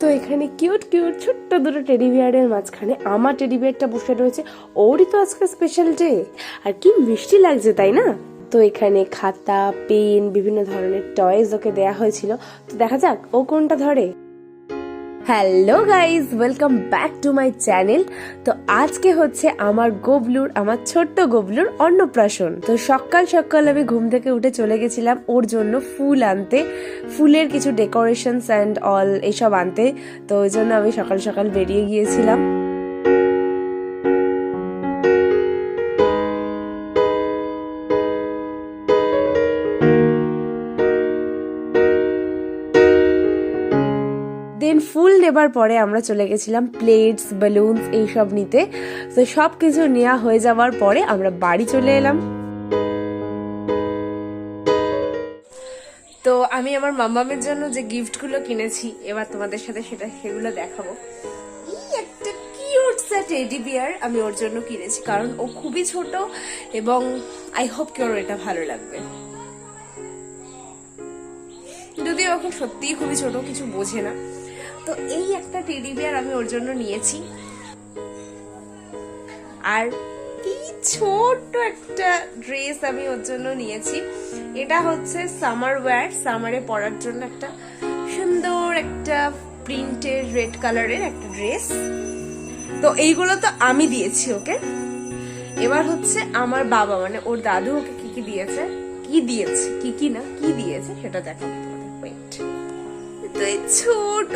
তো এখানে cute cute ছোট্ট দুটো টেডি বিয়ারের মাঝখানে আমার টেডি বিয়ারটা বসে রয়েছে। ওরই তো আজকে স্পেশাল ডে, আর কি মিষ্টি লাগছে তাই না? তো এখানে খাতা, পেন, বিভিন্ন ধরনের টয়েস ওকে দেয়া হয়েছিল। তো দেখা যাক ও কোনটা ধরে। Hello guys, welcome back to my channel. তো আজকে হচ্ছে আমার ছোট্ট গবলুর অন্নপ্রাশন। তো সকাল সকাল আমি ঘুম থেকে উঠে চলে গেছিলাম ওর জন্য ফুল আনতে, ফুলের কিছু ডেকোরেশনস অ্যান্ড অল এসব আনতে। তো ওই জন্য আমি সকাল সকাল বেরিয়ে গিয়েছিলাম। দেন ফুল নেবার পরে আমরা চলে গেছিলাম প্লেটস, বেলুনস এইসব নিতে। তো সব কিছু নেওয়া হয়ে যাওয়ার পরে আমরা বাড়ি চলে এলাম। তো আমি আমার মাম্মামের জন্য যে গিফটগুলো কিনেছি এবার তোমাদের সাথে সেগুলো দেখাবো। এই একটা কিউট সা টেডি বিয়ার আমি ওর জন্য কিনেছি, কারণ ও খুবই ছোট এবং আই হোপ কি ওর এটা ভালো লাগবে। যদিও এখন সত্যিই খুবই ছোট, কিছু বোঝে না। তো এই একটা টেডি বিয়ার আমি ওর জন্য নিয়েছি, আর এই ছোট্ট একটা ড্রেস আমি ওর জন্য নিয়েছি। এটা হচ্ছে সামার ওয়্যার, সামারে পরার জন্য একটা সুন্দর একটা প্রিন্টের রেড কালারের একটা ড্রেস। তো এইগুলো তো আমি দিয়েছি ওকে। এবার হচ্ছে আমার বাবা মানে ওর দাদু ওকে কি দিয়েছে সেটা দেখাবো তোমাদের। ওয়েট, তো এই ছোট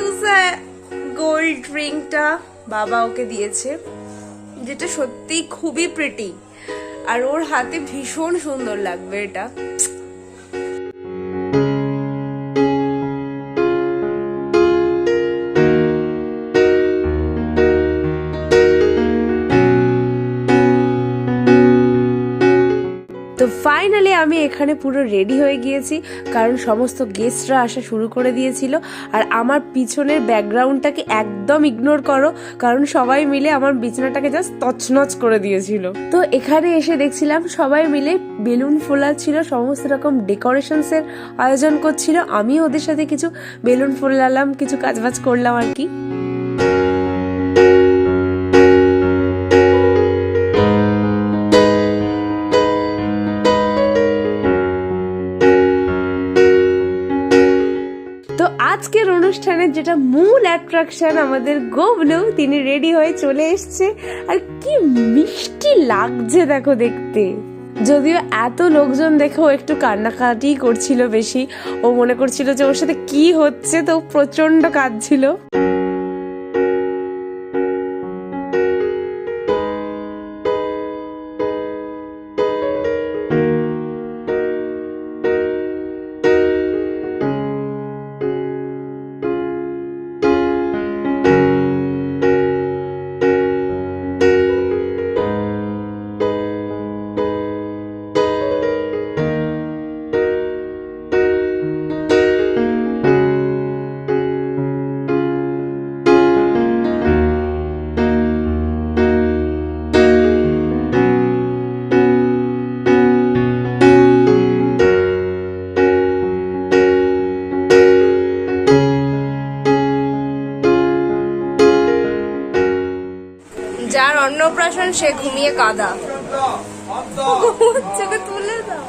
গোল্ড রিংটা বাবা ওকে দিয়েছে, যেটা সত্যি খুবই প্রিটি, আর ওর হাতে ভীষণ সুন্দর লাগবে এটা। তো ফাইনালি আমি এখানে পুরো রেডি হয়ে গিয়েছি, কারণ সমস্ত গেস্টরা আসা শুরু করে দিয়েছিল। আর আমার পিছনের ব্যাকগ্রাউন্ডটাকে একদম ইগনোর করো, কারণ সবাই মিলে আমার বিছানাটাকে জাস্ট তছনছ করে দিয়েছিল। তো এখানে এসে দেখছিলাম সবাই মিলে বেলুন ফোলাচ্ছিল, সমস্ত রকম ডেকোরেশনস এর আয়োজন করছিল। আমি ওদের সাথে কিছু বেলুন ফোলালাম, কিছু কাজবাজ করলাম আর কি। তো আজকের অনুষ্ঠানের যেটা মূল অ্যাট্রাকশন, আমাদের গবলু, তিনি রেডি হয়ে চলে এসছে। আর কি মিষ্টি লাগছে দেখো দেখতে। যদিও এত লোকজন দেখেও একটু কান্নাকাটি করছিল বেশি, ও মনে করছিল যে ওর সাথে কি হচ্ছে, তো প্রচন্ড কাঁদছিল। যার অন্নপ্রাশন সে ঘুমিয়ে কাদা, চোখে তুলে দাও।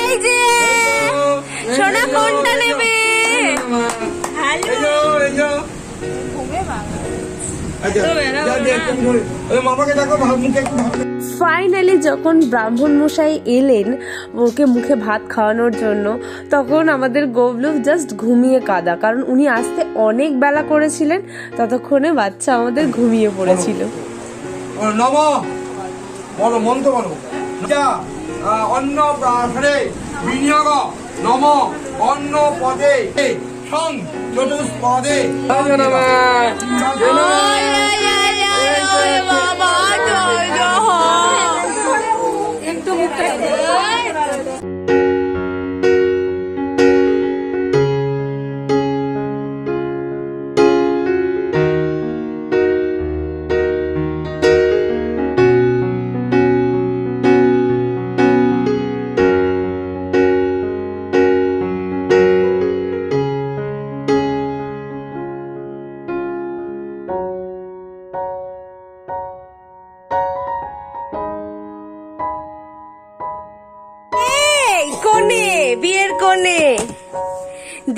এই যে সোনা কোনটা নেবে? ফাইনালি যখন ব্রাহ্মণ মশাই এলেন ওকে মুখে ভাত খাওয়ানোর জন্য, তখন আমাদের গবলু জাস্ট ঘুমিয়ে কাদা, কারণ উনি আসতে অনেক বেলা করেছিলেন। ততক্ষণে বাচ্চা আমাদের ঘুমিয়ে পড়েছিল। অন্ন প্রাশনে বিনিয়োগ নম অন্ন পদে সং চতুষ্পদে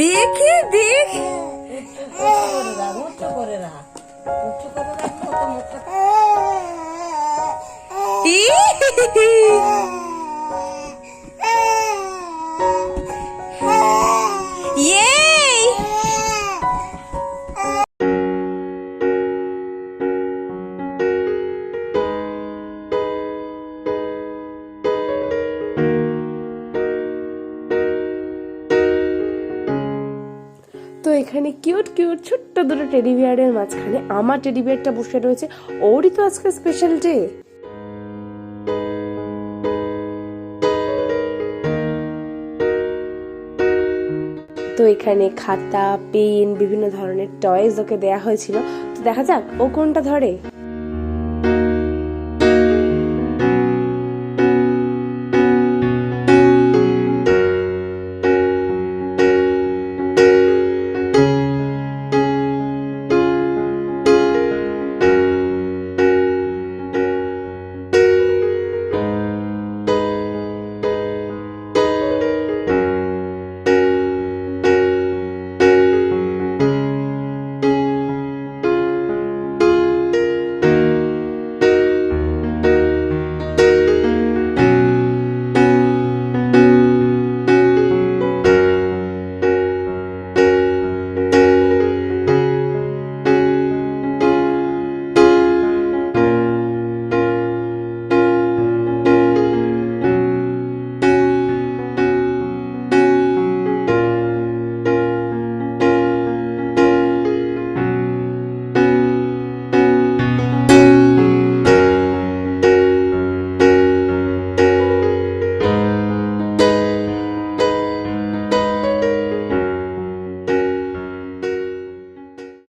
দেখে দেখ উচ্চ করে রাখ উচ্চ করে রাখবো তো মুখটা Yay! তো এখানে কিউট কিউট ছোট্ট দুটো টেডি বিয়ারের মাঝখানে আমার টেডি বিয়ারটা বসে রয়েছে। ওরই তো আজকে স্পেশাল ডে। তো এখানে খাতা পেন বিভিন্ন ধরনের টয়েস ওকে দেয়া হয়েছিল। তো দেখা যাক ও কোনটা ধরে।